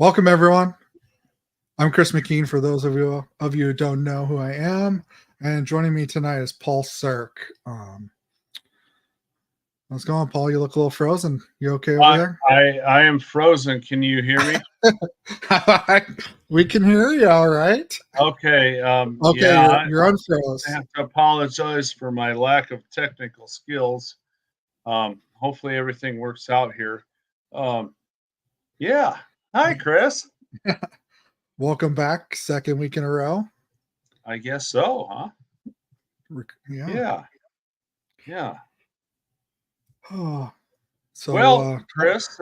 Welcome, everyone. I'm Chris McKean. For those of you who don't know who I am, and joining me tonight is Paul Serck. How's it going, Paul? You look a little frozen. You okay over there? I am frozen. Can you hear me? We can hear you. All right. Okay. Okay, Yeah, you're unfroze. I have to apologize for my lack of technical skills. Hopefully everything works out here. Yeah. Hi, Chris. Welcome back. Second week in a row. I guess so, huh? Yeah. Yeah. Oh, so Well, Chris,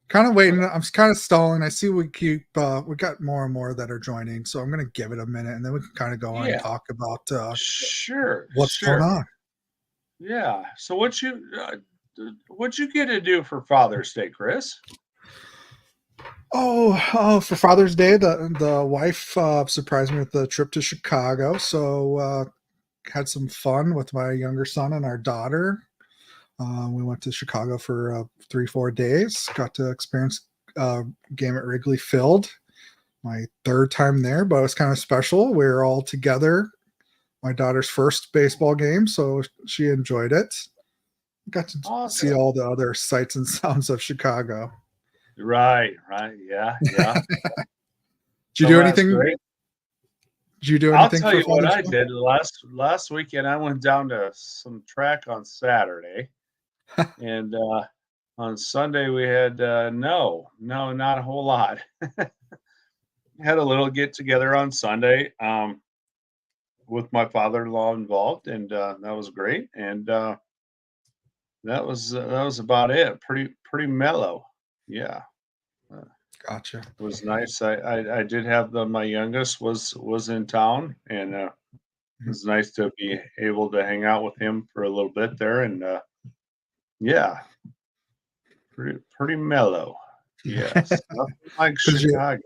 kind of waiting. I'm kind of stalling. I see we got more and more that are joining, so I'm going to give it a minute, and then we can kind of go on and talk about what's going on. Yeah. So what'd you get to do for Father's Day, Chris? Oh, for Father's Day, the wife surprised me with the trip to Chicago. So had some fun with my younger son and our daughter. We went to Chicago for 3-4 days. Got to experience game at Wrigley Field. My third time there, but it was kind of special. We were all together. My daughter's first baseball game, so she enjoyed it. Got to see all the other sights and sounds of Chicago. Right. Yeah. Did you do anything? Great. Did you do anything? I'll tell you what I did last weekend. I went down to some track on Saturday, and on Sunday we had no, not a whole lot. Had a little get together on Sunday with my father-in-law involved, and that was great. And that was about it. Pretty mellow. Yeah. Gotcha. It was nice. I did have my youngest was in town, and it was nice to be able to hang out with him for a little bit there, and yeah, pretty mellow. Yes, nothing like Chicago.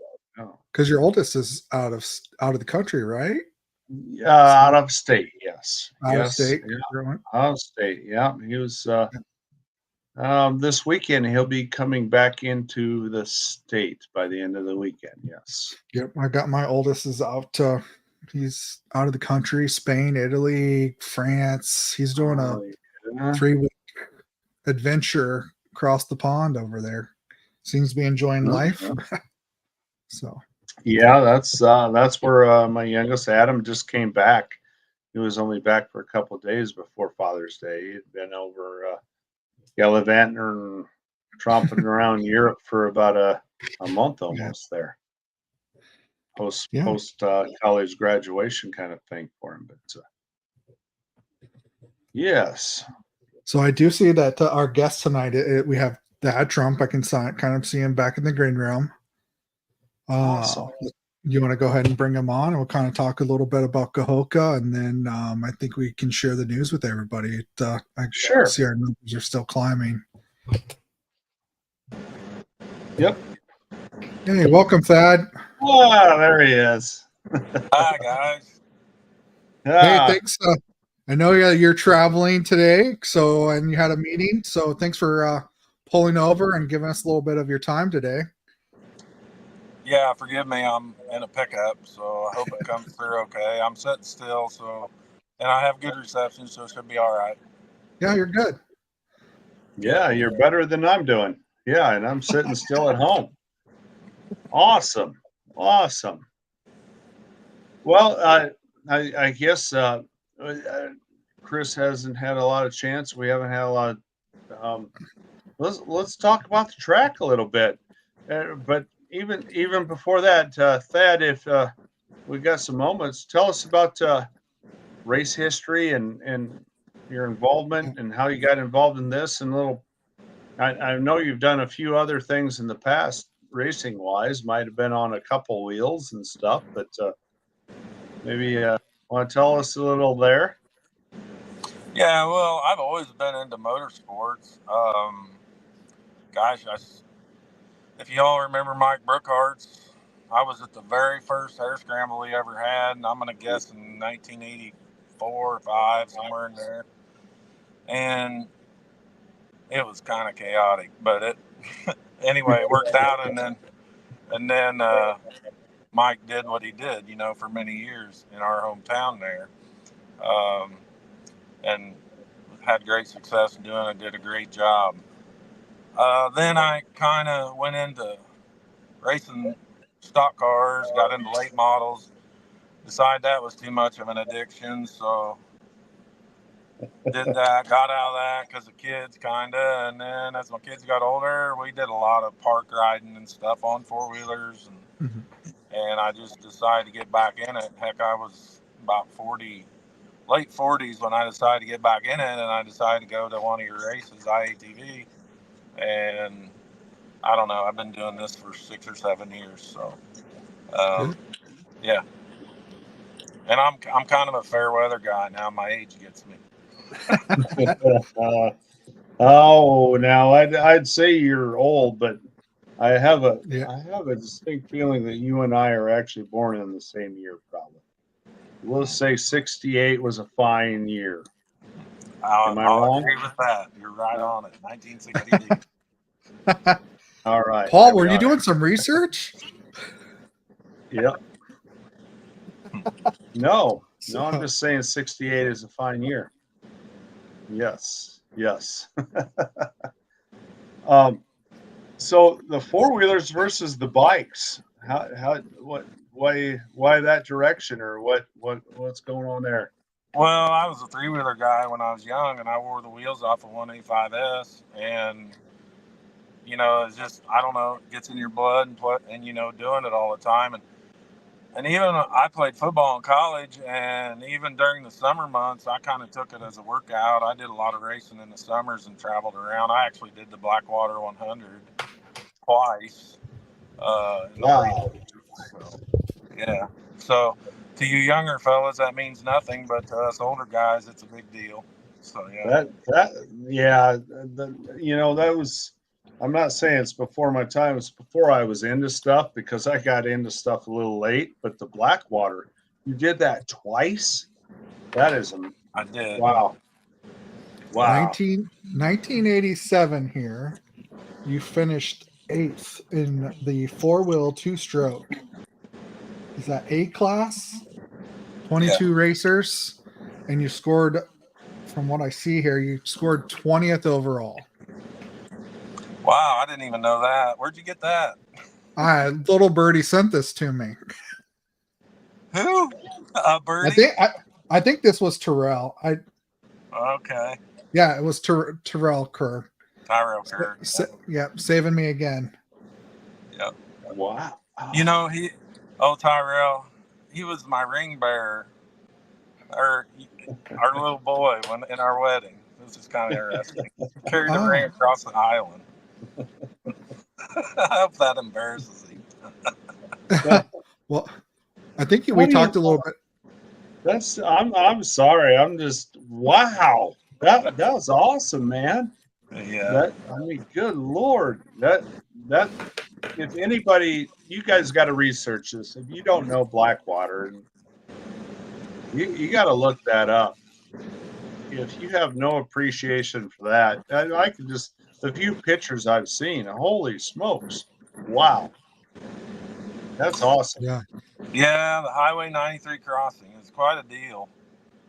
Because your oldest is out of the country, right? Out of state. Yes. Out of state. Yeah. Out of state. Yeah. He was. This weekend he'll be coming back into the state by the end of the weekend. Yes. Yep, I got my oldest is out. He's out of the country: Spain, Italy, France. He's doing a 3-week adventure across the pond over there. Seems to be enjoying life. So. Yeah, that's where my youngest Adam just came back. He was only back for a couple of days before Father's Day. He'd been over gallivanting and tromping around Europe for about a month almost there. Post college graduation kind of thing for him. But yes. So I do see that our guest tonight, we have Dad Trump. I can kind of see him back in the green room. Awesome. You want to go ahead and bring him on, and we'll kind of talk a little bit about Kahoka, and then I think we can share the news with everybody. I see our numbers are still climbing. Yep. Hey, welcome, Thad. Oh, there he is. Hi, guys. Hey, thanks. I know you're traveling today, and you had a meeting, so thanks for pulling over and giving us a little bit of your time today. Yeah, forgive me. I'm in a pickup, so I hope it comes through okay. I'm sitting still, and I have good reception, so it should be all right. Yeah, you're good. Yeah, you're better than I'm doing. Yeah, and I'm sitting still at home. Awesome. Well, I guess Chris hasn't had a lot of chance. We haven't had a lot of. Let's talk about the track a little bit, but. Even before that, Thad, if we got some moments, tell us about race history and your involvement and how you got involved in this. And I know you've done a few other things in the past, racing wise. Might have been on a couple wheels and stuff, but maybe want to tell us a little there. Yeah, well, I've always been into motorsports. If you all remember Mike Brookhart's, I was at the very first hair scramble he ever had, and I'm going to guess in 1984 or 5, somewhere in there. And it was kind of chaotic, but anyway, it worked out. And then And then Mike did what he did, for many years in our hometown there, and had great success in doing it. Did a great job. Then I kind of went into racing stock cars, got into late models, decided that was too much of an addiction, so did that, got out of that because of kids, kind of. And then as my kids got older, we did a lot of park riding and stuff on four-wheelers. And I just decided to get back in it. Heck, I was about 40, late 40s when I decided to get back in it, and I decided to go to one of your races, IATV. And I don't know, I've been doing this for 6 or 7 years. So, yeah. And I'm kind of a fair weather guy now. My age gets me. Oh, now I'd say you're old, but I have a distinct feeling that you and I are actually born in the same year, probably. We'll say 68 was a fine year. Am I I'll wrong? agree with that. You're right on it. 1968. All right. Paul, were you doing some research? Yep. No, I'm just saying 68 is a fine year. Yes. So the four-wheelers versus the bikes, why that direction, or what's going on there? Well, I was a three-wheeler guy when I was young, and I wore the wheels off of 185S, and it's just, I don't know, it gets in your blood and doing it all the time. And even I played football in college, and even during the summer months, I kind of took it as a workout. I did a lot of racing in the summers and traveled around. I actually did the Blackwater 100 twice. Wow. So, yeah. So to you younger fellas, that means nothing, but to us older guys, it's a big deal. So yeah. That was. I'm not saying it's before my time. It's before I was into stuff, because I got into stuff a little late. But the Blackwater, you did that twice? That is I did. Wow. 1987 here. You finished 8th in the four-wheel two-stroke. Is that A class? 22 racers, and you scored, from what I see here, you scored 20th overall. Wow, I didn't even know that. Where'd you get that? Little Birdie sent this to me. Who? Birdie? I think this was Terrell. Okay. Yeah, it was Terrell Kerr. Tyrell Kerr. Saving me again. Yep. Wow. Tyrell, he was my ring bearer, or our little boy in our wedding. This is kind of interesting. Carried the ring across the island. I hope that embarrasses him. Well, I think we talked a little bit. I'm sorry. I'm just, wow. That was awesome, man. Yeah. Good Lord. That if anybody, you guys got to research this. If you don't know Blackwater, you got to look that up. If you have no appreciation for that, I can just, the few pictures I've seen, holy smokes. Wow. That's awesome. Yeah, the Highway 93 crossing is quite a deal.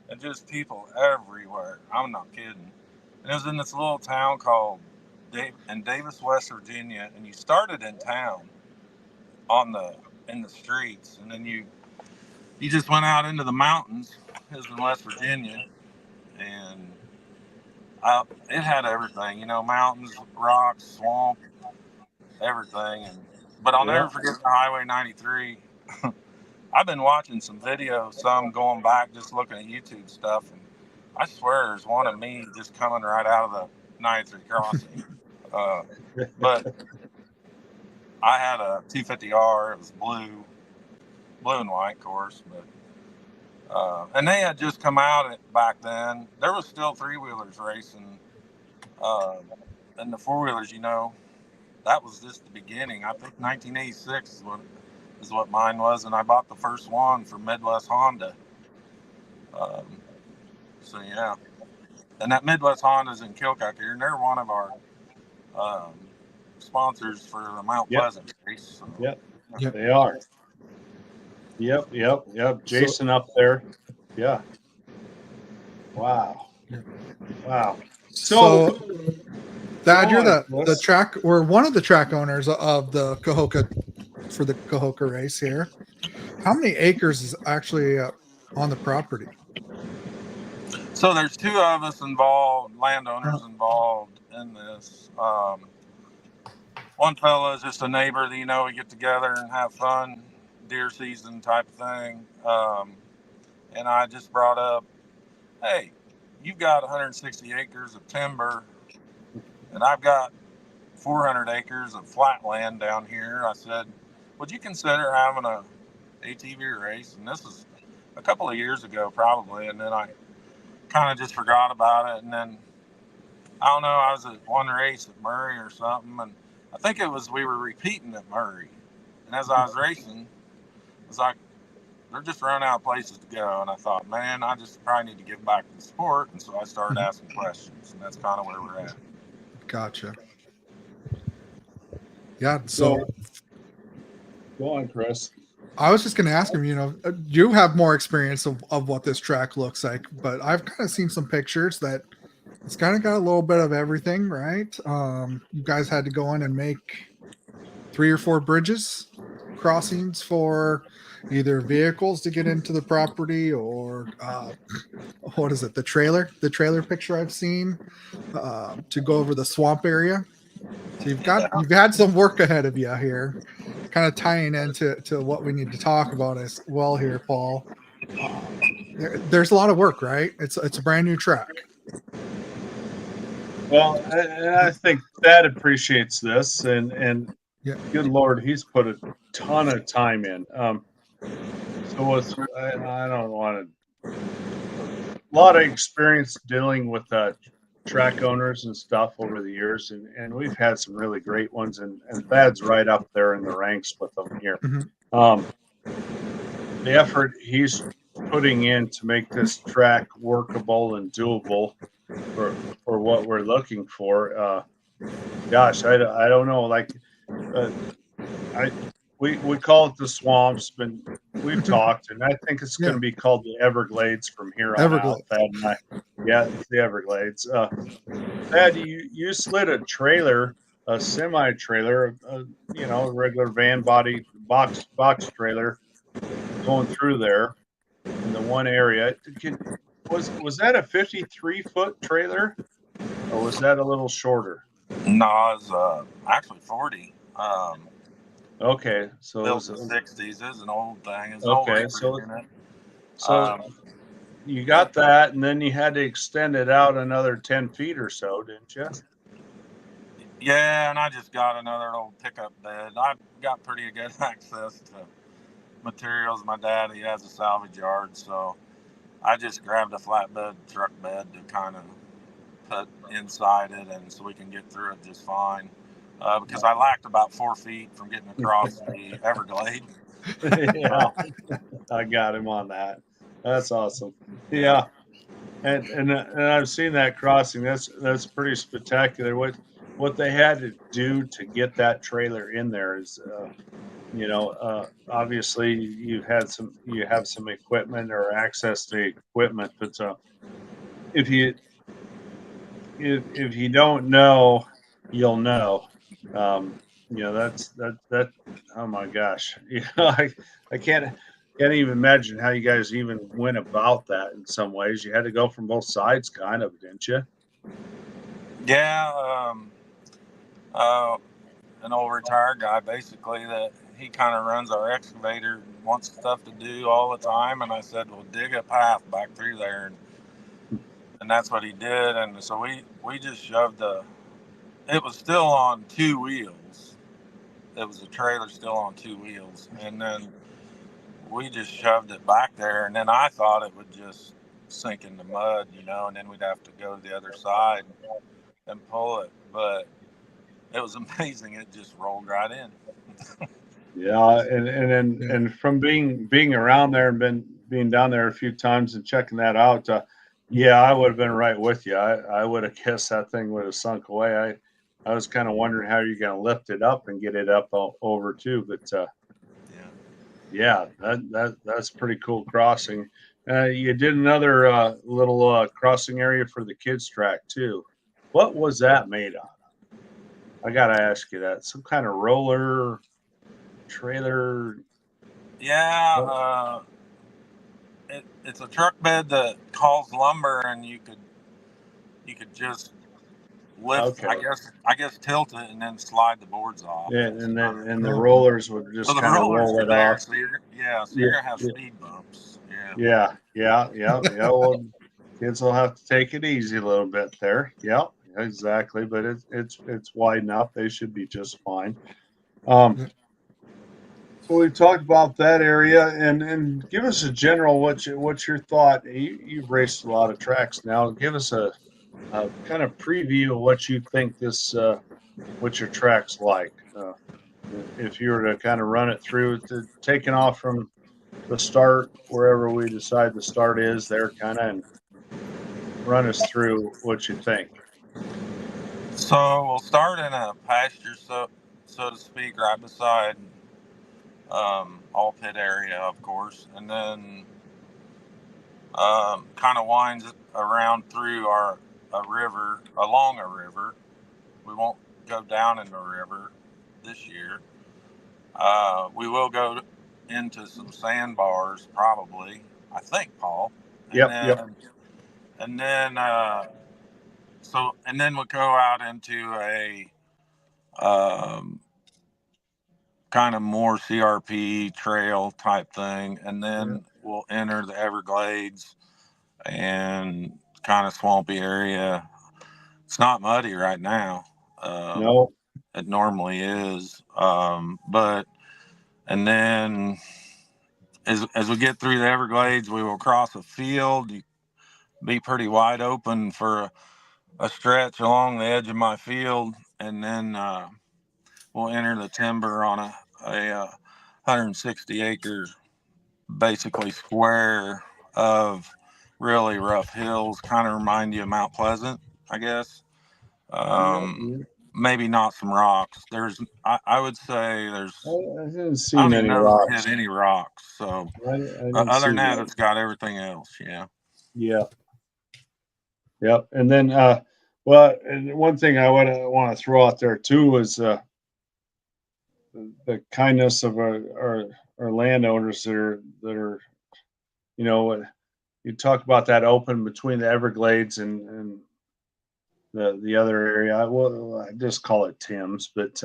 And just people everywhere. I'm not kidding. And it was in this little town called Davis, West Virginia, and you started in town in the streets, and then you just went out into the mountains. It was in West Virginia, and it had everything, mountains, rocks, swamp, everything. But I'll never forget the Highway 93. I've been watching some videos, some going back, just looking at YouTube stuff, and I swear there's one of me just coming right out of the 93 crossing. But I had a 250R. It was blue and white, of course. But and they had just come out back then. There was still three-wheelers racing, and the four-wheelers. That was just the beginning. I think 1986 is what mine was, and I bought the first one from Midwest Honda. So yeah, and that Midwest Honda's in Kilcock here, and they're one of our sponsors for the Mount Pleasant race. So, Yep. Yep. They are. Yep. Jason up there. Yeah. Wow. Yep. Wow. So, Thad, go you're on, the Chris. track or one of the track owners of the Kahoka for the Kahoka race here. How many acres is actually on the property? So there's two of us involved, landowners involved in this. One fella is just a neighbor that, we get together and have fun, deer season type of thing. And I just brought up, hey, you've got 160 acres of timber, and I've got 400 acres of flat land down here. I said, would you consider having a ATV race? And this was a couple of years ago, probably. And then I kind of just forgot about it. And then, I don't know, I was at one race at Murray or something, and I think it was we were repeating at Murray. And as I was racing, it was like, they're just running out of places to go. And I thought, man, I just probably need to give back to the sport. And so I started asking questions, and that's kind of where we're at. Gotcha. Yeah. So go on, Chris. I was just going to ask him, you have more experience of what this track looks like, but I've kind of seen some pictures that it's kind of got a little bit of everything, right? You guys had to go in and make 3 or 4 bridges crossings for either vehicles to get into the property or what is it? The trailer picture I've seen to go over the swamp area. So you've had some work ahead of you here, kind of tying into what we need to talk about as well here, Paul. There's a lot of work, right? It's a brand new track. Well, I think Thad appreciates this, and Yeah. good Lord, he's put a ton of time in. So I don't want to. A lot of experience dealing with track owners and stuff over the years, and we've had some really great ones, and Thad's right up there in the ranks with them here. Mm-hmm. The effort he's putting in to make this track workable and doable for what we're looking for. Gosh, I don't know. Like, we call it the swamps, but we've talked, and I think it's going to be called the Everglades from here on out. Thad and I, yeah, it's the Everglades. Thad, you slid a trailer, a semi trailer, a regular van body box trailer, going through there in the one area. Was that a 53-foot trailer, or was that a little shorter? No, it was actually 40. Okay, so built in the 60s. It was an old thing. It's okay, so you got that, and then you had to extend it out another 10 feet or so, didn't you? Yeah, and I just got another old pickup bed. I've got pretty good access to materials. My dad, he has a salvage yard, so I just grabbed a flatbed truck bed to kind of put inside it, and so we can get through it just fine. Because I lacked about 4 feet from getting across the Everglade. Yeah, I got him on that. That's awesome. Yeah, and I've seen that crossing. That's pretty spectacular. What they had to do to get that trailer in there is, obviously you have some equipment or access to equipment, but if you don't know, you'll know. That. Oh my gosh, I can't even imagine how you guys even went about that. In some ways, you had to go from both sides, kind of, didn't you? Yeah, an old retired guy, basically, that he kind of runs our excavator, wants stuff to do all the time, and I said, well, dig a path back through there, and that's what he did. And so we just shoved it was still on 2 wheels. It was a trailer still on 2 wheels, and then we just shoved it back there, and then I thought it would just sink in the mud, and then we'd have to go to the other side and pull it. But it was amazing. It just rolled right in. Yeah, and from being around there and being down there a few times and checking that out, yeah, I would have been right with you. I would have guessed that thing would have sunk away. I was kind of wondering how you're going to lift it up and get it up over too, but Yeah, that's pretty cool crossing. You did another little crossing area for the kids track too. What was that made of? I gotta ask you that. Some kind of roller trailer. Yeah, What? it's a truck bed that hauls lumber, and you could just lift. Okay. I guess tilt it and then slide the boards off. Yeah, It's and not, the Oh, rollers would so just the kind of rollers roll are it there. off. So Yeah, you're gonna have yeah, speed bumps. Yeah. yeah. Well, kids will have to take it easy a little bit there. Yeah, exactly. But it's wide enough. They should be just fine. Um, yeah. so we talked about that area, and give us a general what's your thought. You've raced a lot of tracks now. Give us a kind of preview of what you think this what your track's like. If you were to kind of run it through, taking off from the start wherever we decide the start is there, kind of, and run us through what you think. So we'll start in a pasture, so to speak, right beside all pit area, of course, and then kind of winds around through a river, along a river. We won't go down in the river this year. We will go into some sandbars, probably. I think, Paul, and Yep, yep, then and then and then we'll go out into a um, kind of more CRP trail type thing, and yeah. then we'll enter the Everglades and kind of swampy area. It's not muddy right now. No, It normally is, but and then as we get through the Everglades, we will cross a field. You be pretty wide open for a stretch along the edge of my field, and then we'll enter the timber on a 160 acre basically square of really rough hills, kind of remind you of Mount Pleasant, I guess. yeah, Um, yeah. Maybe not some rocks. I would say I didn't I see don't even many know if we rocks. hit any rocks. So I didn't other see than that, that. it's got everything else. Yeah. Yeah, yep. And then, well, and one thing I would want to throw out there too is the kindness of our landowners that are you know you talk about that open between the Everglades and the other area. Well, I just call it Tim's, but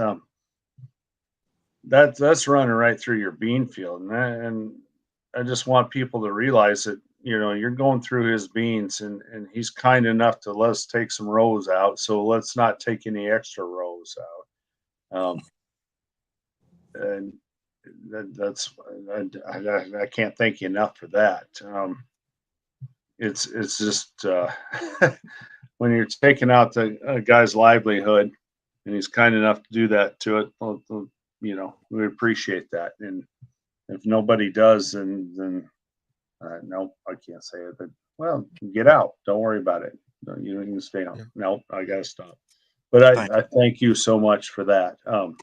that's running right through your bean field, and I just want people to realize that you're going through his beans, and he's kind enough to let us take some rows out. So let's not take any extra rows out. And that's I can't thank you enough for that. It's just when you're taking out the guy's livelihood, and he's kind enough to do that to it. Well, we appreciate that. And if nobody does, then no, I can't say it. But well, get out. Don't worry about it. No, you don't even stay home. Yeah. No, I gotta stop. But Thank I thank you so much for that. And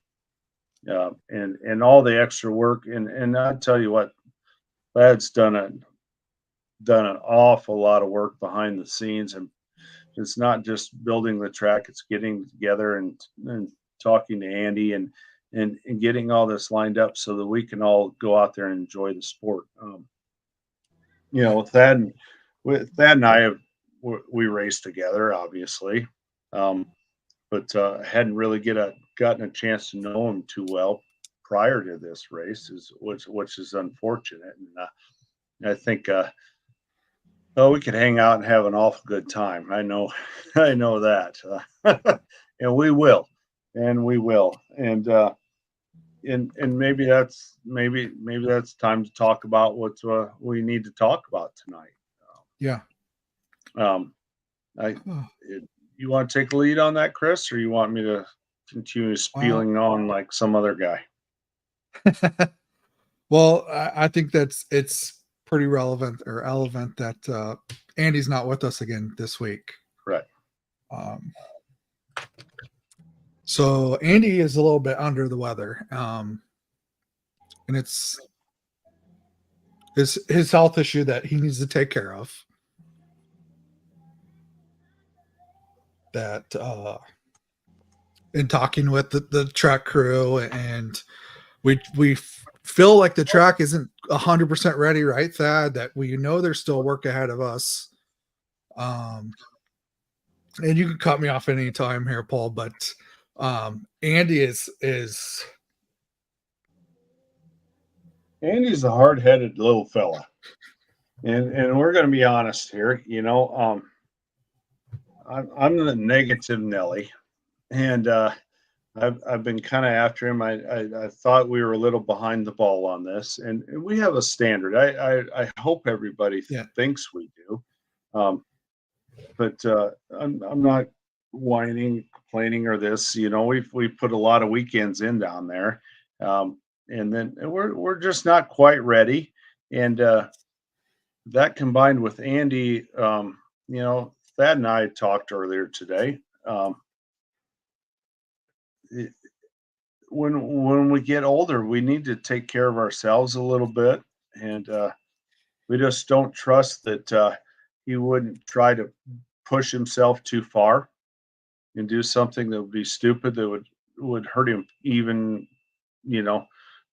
all the extra work. And I tell you what, Lad's done an awful lot of work behind the scenes, and it's not just building the track; it's getting together and talking to Andy and getting all this lined up so that we can all go out there and enjoy the sport. Yeah. Thad and I we raced together, obviously, um, but hadn't really gotten a chance to know him too well prior to this race, which is unfortunate. And I think oh, we could hang out and have an awful good time. I know, I know that, and we will, and maybe that's time to talk about what we need to talk about tonight. Yeah. Um, I, you want to take the lead on that, Chris, or you want me to continue Well, spieling on like some other guy? well, I think it's pretty relevant that Andy's not with us again this week. Right. Um, so Andy is a little bit under the weather, and it's his health issue that he needs to take care of. That in talking with the track crew, and we feel like the track isn't 100% ready, right, Thad? That we know there's still work ahead of us. And you can cut me off any time here, Paul, but Andy is Andy's a hard-headed little fella, and we're going to be honest here. I'm the negative Nelly, and I've been kind of after him. I thought we were a little behind the ball on this, and we have a standard. I hope everybody thinks we do, but I'm not whining, complaining, or this. We've put a lot of weekends in down there, and then we're just not quite ready, and that combined with Andy, Thad and I talked earlier today. When we get older, we need to take care of ourselves a little bit, and we just don't trust that he wouldn't try to push himself too far and do something that would be stupid, that would hurt him, even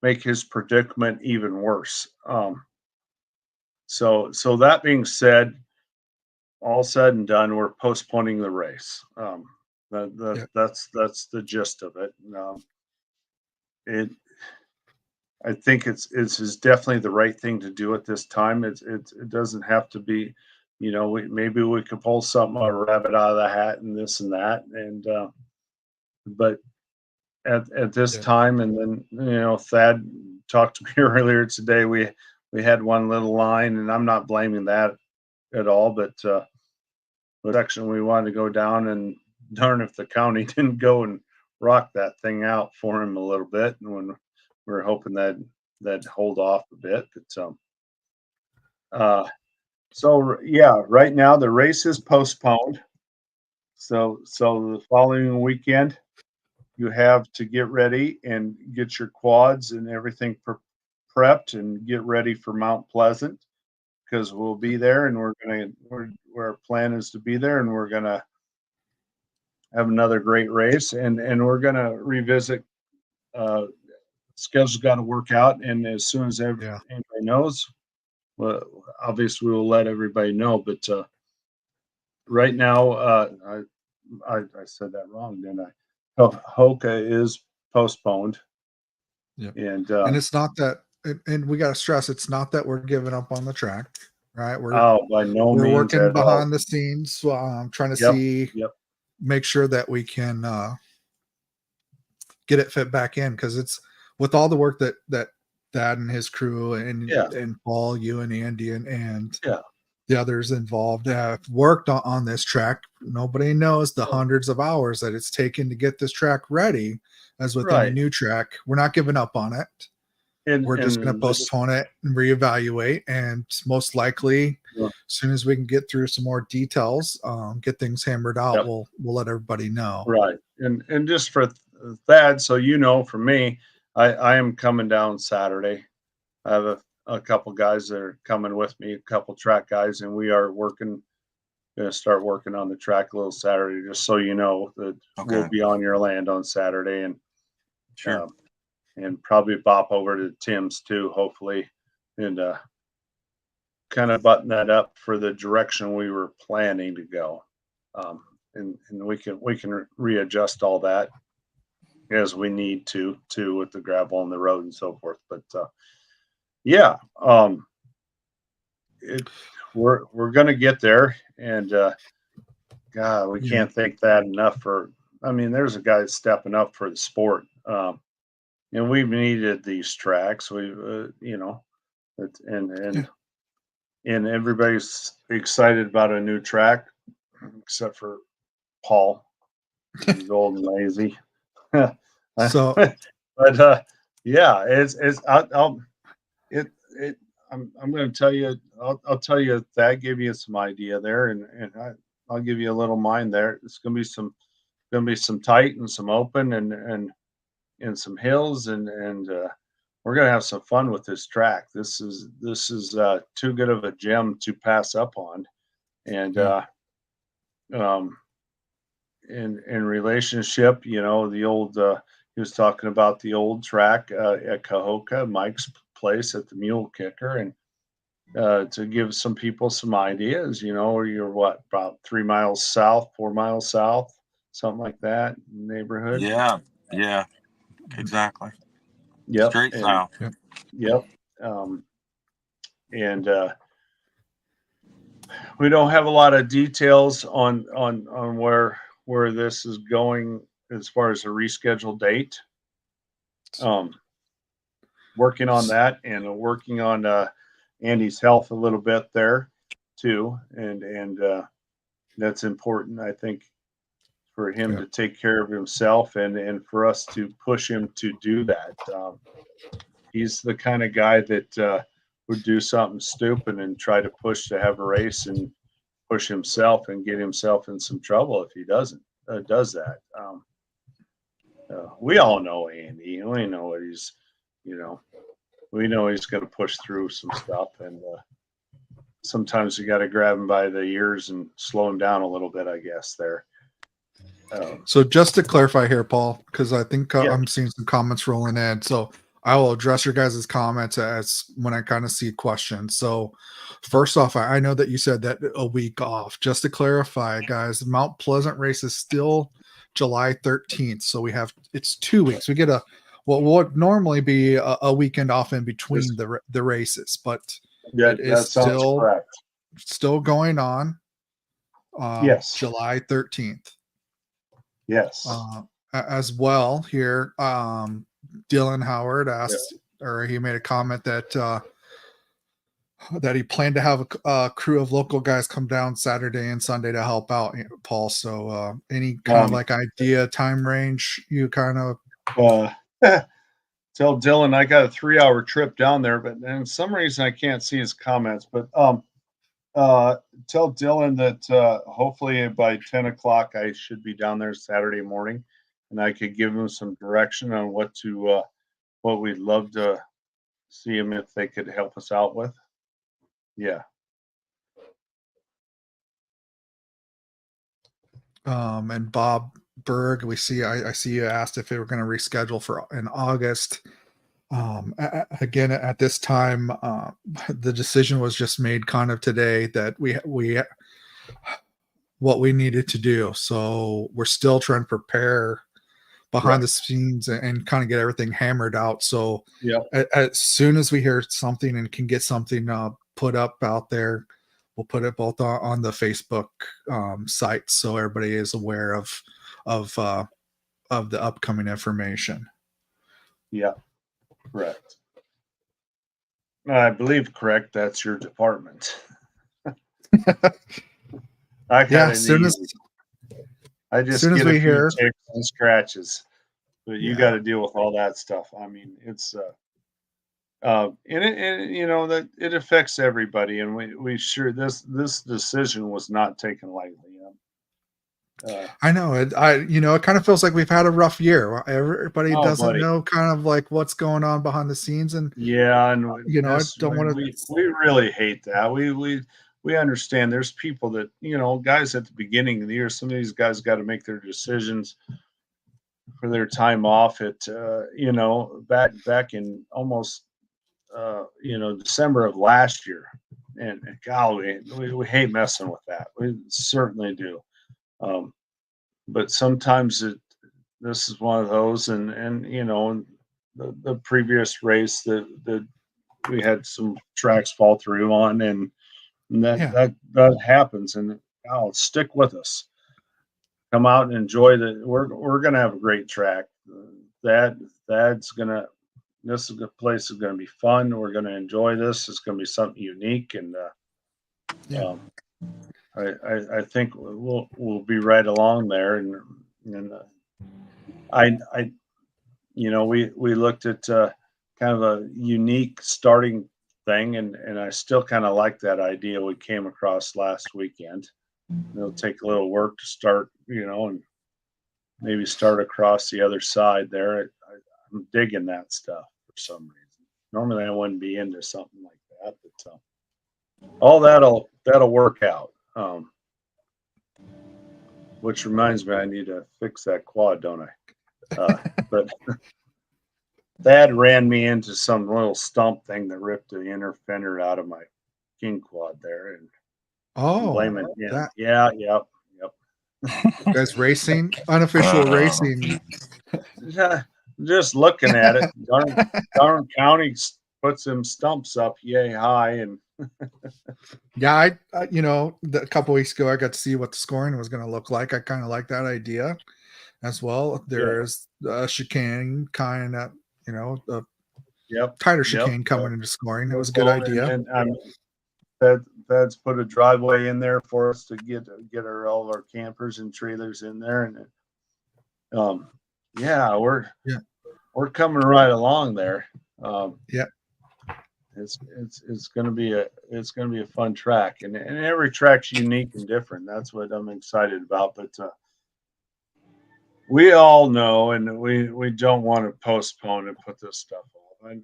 make his predicament even worse. So that being said, all said and done, we're postponing the race. That's the gist of it. I think it's definitely the right thing to do at this time. It doesn't have to be, maybe we could pull something, a rabbit out of the hat, and this and that, and but at this time, and then Thad talked to me earlier today. We had one little line, and I'm not blaming that at all, but the section we wanted to go down, and darn if the county didn't go and rock that thing out for him a little bit, and when we were hoping that hold off a bit, but so yeah, right now the race is postponed. So the following weekend, you have to get ready and get your quads and everything prepped and get ready for Mount Pleasant, because we'll be there, and our plan is to be there, and we're gonna have another great race, and we're gonna revisit. Schedule's got to work out, and as soon as anybody knows, well, obviously we'll let everybody know. But right now, I said that wrong, didn't I? Kahoka is postponed. Yeah. And it's not that, and we got to stress, it's not that we're giving up on the track, right? By no we're means working at behind all. the scenes, trying to make sure that we can get it fit back in, because it's with all the work that Thad and his crew and Paul, you and Andy and the others involved have worked on this track. Nobody knows the hundreds of hours that it's taken to get this track ready. As with any new track, we're not giving up on it. We're just going to postpone it and reevaluate, and most likely, as soon as we can get through some more details, get things hammered out, we'll let everybody know. Right, and just for Thad, so for me, I am coming down Saturday. I have a couple guys that are coming with me, a couple track guys, and we are going to start working on the track a little Saturday, just so you know that we'll be on your land on Saturday, and and probably bop over to Tim's too, hopefully, and kind of button that up for the direction we were planning to go, and we can readjust all that as we need to with the gravel on the road and so forth. But we're gonna get there, and God, we can't thank that enough there's a guy stepping up for the sport, and we've needed these tracks. We've and everybody's excited about a new track, except for Paul. He's old and lazy. So, but it's I'm going to tell you. I'll tell you that gave you some idea there, and I'll give you a little mine there. It's going to be some tight and some open, and some hills, and we're gonna have some fun with this track. This is too good of a gem to pass up on. And um, in relationship, the old he was talking about the old track at Kahoka, Mike's place at the Mule Kicker, and to give some people some ideas. You're what, about 3 miles south, 4 miles south, something like that neighborhood. Yeah, yeah, exactly. Yep, Straight and south. yep, um, and we don't have a lot of details on where this is going as far as a rescheduled date. Working on that and working on Andy's health a little bit there too, and that's important, I think, for him to take care of himself and for us to push him to do that. He's the kind of guy that would do something stupid and try to push to have a race and push himself and get himself in some trouble if he does that. We all know Andy. We know what he's, we know he's going to push through some stuff, and sometimes you got to grab him by the ears and slow him down a little bit, I guess. There. So just to clarify here, Paul, because I think Yeah. I'm seeing some comments rolling in. So I will address your guys' comments as when I kind of see questions. So first off, I know that you said that a week off. Just to clarify, guys, the Mount Pleasant race is still July 13th. So it's 2 weeks. We get what would normally be a weekend off in between the races, but it is still going on. Yes. July 13th. Yes. As well here, Dylan Howard asked, or he made a comment that he planned to have a crew of local guys come down Saturday and Sunday to help out, Paul. So any kind of like idea, time range, you kind of tell Dylan I got a 3-hour trip down there, but for some reason I can't see his comments. But tell Dylan that hopefully by 10 o'clock I should be down there Saturday morning, and I could give him some direction on what we'd love to see him if they could help us out with. Yeah. And Bob Berg, I see you asked if they were going to reschedule in August. Again, at this time, the decision was just made kind of today that we what we needed to do. So we're still trying to prepare behind the scenes and kind of get everything hammered out. So as soon as we hear something and can get something put up out there, we'll put it both on the Facebook site so everybody is aware of the upcoming information. Yeah, correct. I believe correct. That's your department. I just get a few ticks and scratches, but you got to deal with all that stuff. I mean, it's and that it affects everybody, and we sure this decision was not taken lightly. I know it. It kind of feels like we've had a rough year. Everybody doesn't know kind of like what's going on behind the scenes, and I don't want to. We really hate that. We understand. There's people that guys at the beginning of the year. Some of these guys got to make their decisions for their time off at back in almost December of last year, and golly, we hate messing with that. We certainly do. But sometimes this is one of those, and the previous race that we had some tracks fall through on, and that happens, and stick with us. Come out and enjoy we're gonna have a great track. This is a place is gonna be fun. We're gonna enjoy this. It's gonna be something unique, and I think we'll be right along there, and we looked at kind of a unique starting thing, and I still kind of like that idea we came across last weekend. It'll take a little work to start, and maybe start across the other side there. I'm digging that stuff for some reason. Normally I wouldn't be into something like that, but all that'll work out. Which reminds me, I need to fix that quad, don't I? But Thad ran me into some little stump thing that ripped the inner fender out of my king quad there, and I'm blaming him. that Yeah, yep. you guys racing, unofficial racing. Just looking at it, darn county put some stumps up yay high, and Yeah, a couple weeks ago I got to see what the scoring was going to look like. I kind of like that idea as well. There's a chicane kind of, a yep, tighter yep, chicane coming yep. into scoring. It was a good idea. And Thad's put a driveway in there for us to get all of our campers and trailers in there, and yeah, we're coming right along there. Yeah. It's gonna be a fun track, and every track's unique and different. That's what I'm excited about. But we all know, and we don't want to postpone and put this stuff off. And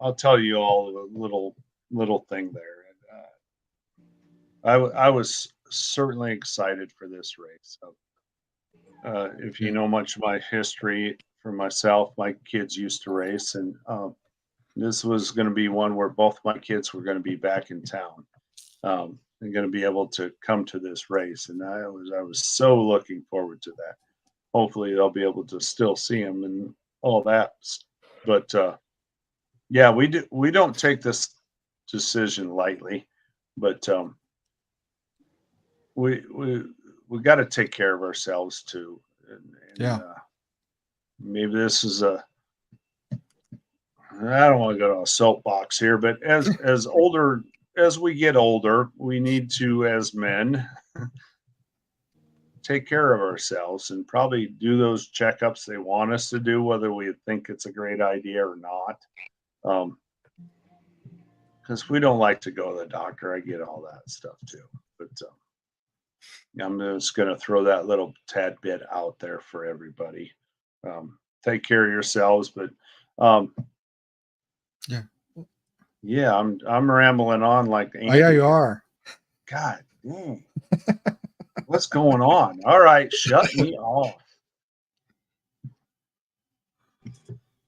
I'll tell you all a little thing there. And I was certainly excited for this race. If you know much of my history for myself, my kids used to race, and this was going to be one where both my kids were going to be back in town, and going to be able to come to this race. And I was so looking forward to that. Hopefully they'll be able to still see them and all that. But yeah, we don't take this decision lightly, but we got to take care of ourselves too. And maybe this is I don't want to go to a soapbox here, but as we get older, we need to, as men, take care of ourselves and probably do those checkups they want us to do, whether we think it's a great idea or not. Because we don't like to go to the doctor. I get all that stuff too, but I'm just going to throw that little tad bit out there for everybody. Take care of yourselves, but yeah, I'm rambling on like Andy. Oh yeah, you are. God dang. What's going on? All right, shut me off.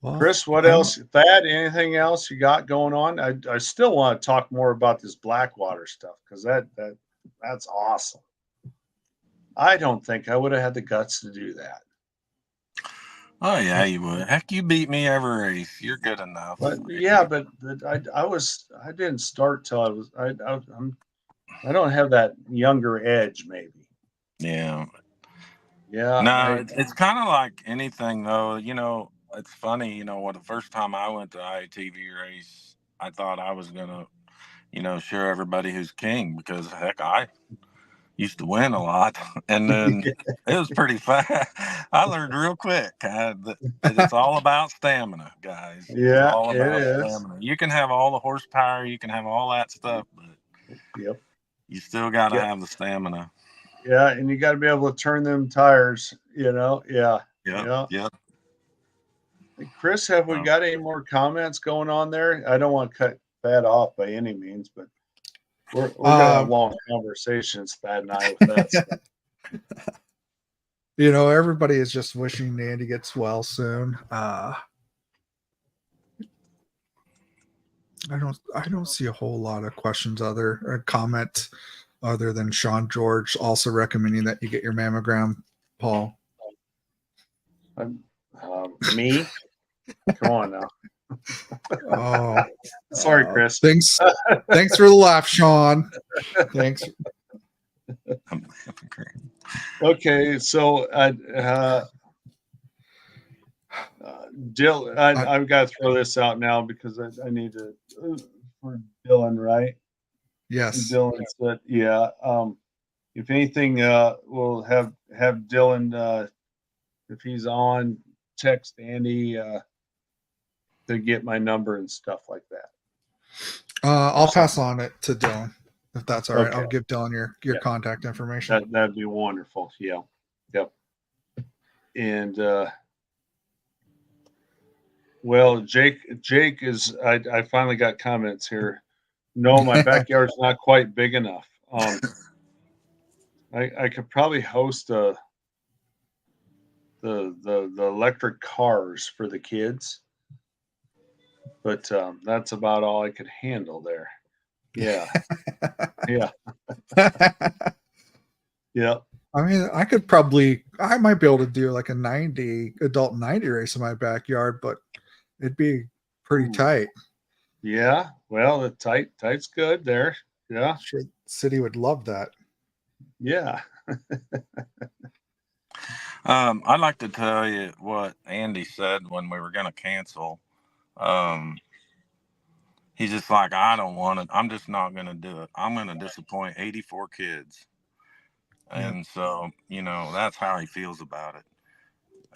Well, Chris, what else? Thad, anything else you got going on? I still want to talk more about this Blackwater stuff because that's awesome. I don't think I would have had the guts to do that. Oh yeah, you would. Heck, you beat me every race. You're good enough. But yeah, but I didn't start till I was I don't have that younger edge maybe. Yeah. Yeah. No, it's kind of like anything though. It's funny. The first time I went to IATV race, I thought I was gonna, show everybody who's king because heck, I used to win a lot, and then it was pretty fast. I learned real quick. It's all about stamina, guys. Yeah, it's all about it is. stamina. You can have all the horsepower, you can have all that stuff, but you still got to have the stamina. Yeah, and you got to be able to turn them tires. Yeah. Yep. Chris, have we got any more comments going on there? I don't want to cut Thad off by any means, but we're gonna have long conversations, Thad and I, with that stuff. Everybody is just wishing Andy gets well soon. I don't see a whole lot of questions comments other than Sean George also recommending that you get your mammogram, Paul. Me? Come on now. Oh, sorry, Chris. Thanks for the laugh, Sean. Thanks. Okay, so Dylan, I've got to throw this out now because I need to for Dylan, right? Yes. Dylan said, yeah. If anything, we'll have Dylan if he's on, text Andy to get my number and stuff like that. I'll pass on it to Dylan if that's all right. Okay. I'll give Dylan your contact information. That'd be wonderful. Yeah. Yep. And Well, Jake is. I finally got comments here. No, my backyard's not quite big enough. I could probably host the electric cars for the kids, but that's about all I could handle there. Yeah, yeah, yeah. I mean, I might be able to do like a 90 adult 90 race in my backyard, but it'd be pretty Ooh. tight. Yeah. Well, the tight's good there. Yeah, Sure, the city would love that. yeah. I'd like to tell you what Andy said when we were going to cancel. He's just like, I don't want it. I'm just not going to do it. I'm going to disappoint 84 kids. And so, that's how he feels about it.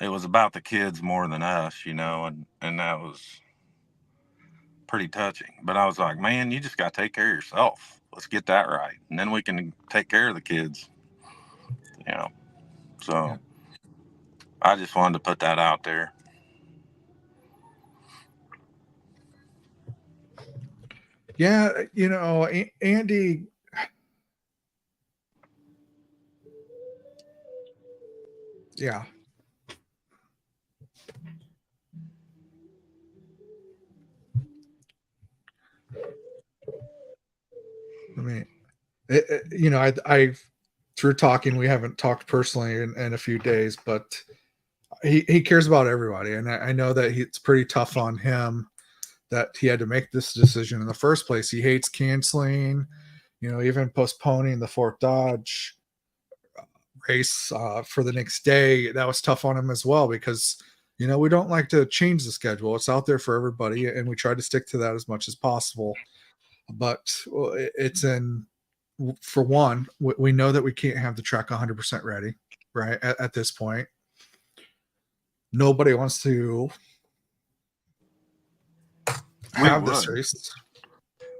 It was about the kids more than us, and that was pretty touching. But I was like, man, you just got to take care of yourself. Let's get that right. And then we can take care of the kids, So I just wanted to put that out there. Yeah, Andy. Yeah. I mean, I through talking, we haven't talked personally in a few days, but he cares about everybody, and I know that it's pretty tough on him that he had to make this decision in the first place. He hates canceling, even postponing the Fort Dodge race for the next day. That was tough on him as well because we don't like to change the schedule. It's out there for everybody, and we try to stick to that as much as possible. But it's for one, we know that we can't have the track 100% ready, right? At this point, nobody wants to have this race.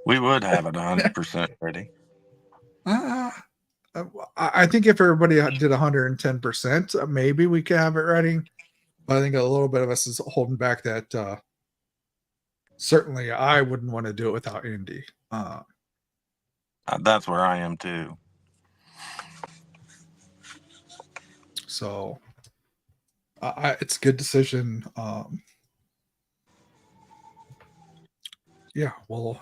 We would have it 100% ready. I think if everybody did 110%, maybe we could have it ready. But I think a little bit of us is holding back that. Certainly, I wouldn't want to do it without Andy. That's where I am too. So, it's a good decision. Yeah, we'll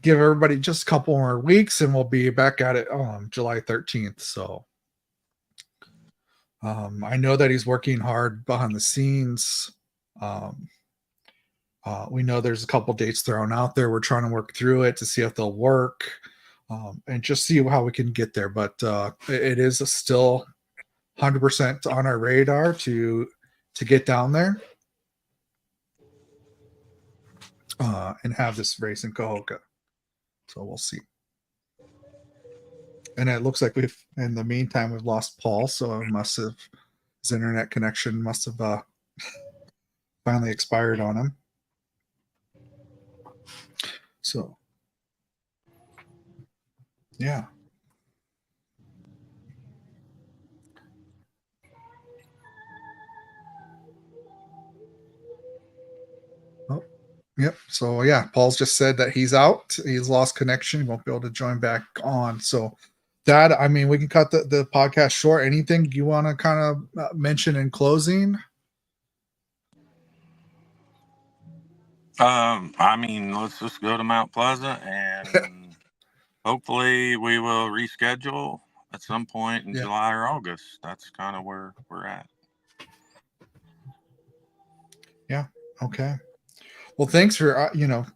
give everybody just a couple more weeks, and we'll be back at it on July 13th. So, I know that he's working hard behind the scenes. We know there's a couple dates thrown out there. We're trying to work through it to see if they'll work, and just see how we can get there. But it is still 100% on our radar to get down there and have this race in Kahoka. So we'll see. And it looks like in the meantime, we've lost Paul. So his internet connection must have finally expired on him. So, yeah. Oh, yep. So, yeah, Paul's just said that he's out. He's lost connection. He won't be able to join back on. So, Dad, I mean, we can cut the podcast short. Anything you want to kind of mention in closing? I mean, let's just go to Mount Pleasant and hopefully we will reschedule at some point in July or August. That's kind of where we're at. Yeah. Okay. Well, thanks for,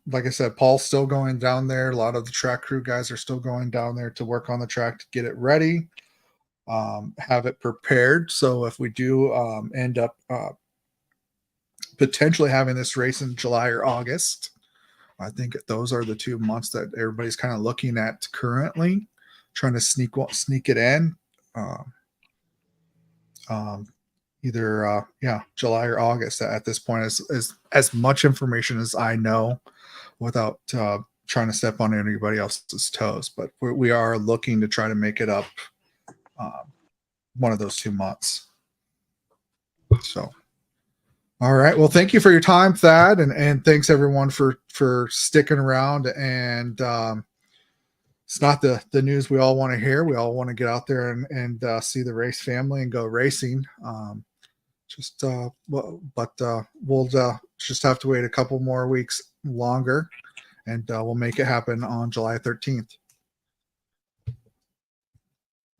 like I said, Paul's still going down there. A lot of the track crew guys are still going down there to work on the track to get it ready, have it prepared. So if we do end up potentially having this race in July or August, I think those are the 2 months that everybody's kind of looking at currently, trying to sneak it in. Either July or August at this point is as much information as I know without trying to step on anybody else's toes, but we are looking to try to make it up one of those 2 months. So, all right. Well, thank you for your time, Thad, and thanks everyone for sticking around. And it's not the news we all want to hear. We all want to get out there and see the race family and go racing. We'll just have to wait a couple more weeks longer, and we'll make it happen on July 13th.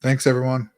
Thanks, everyone.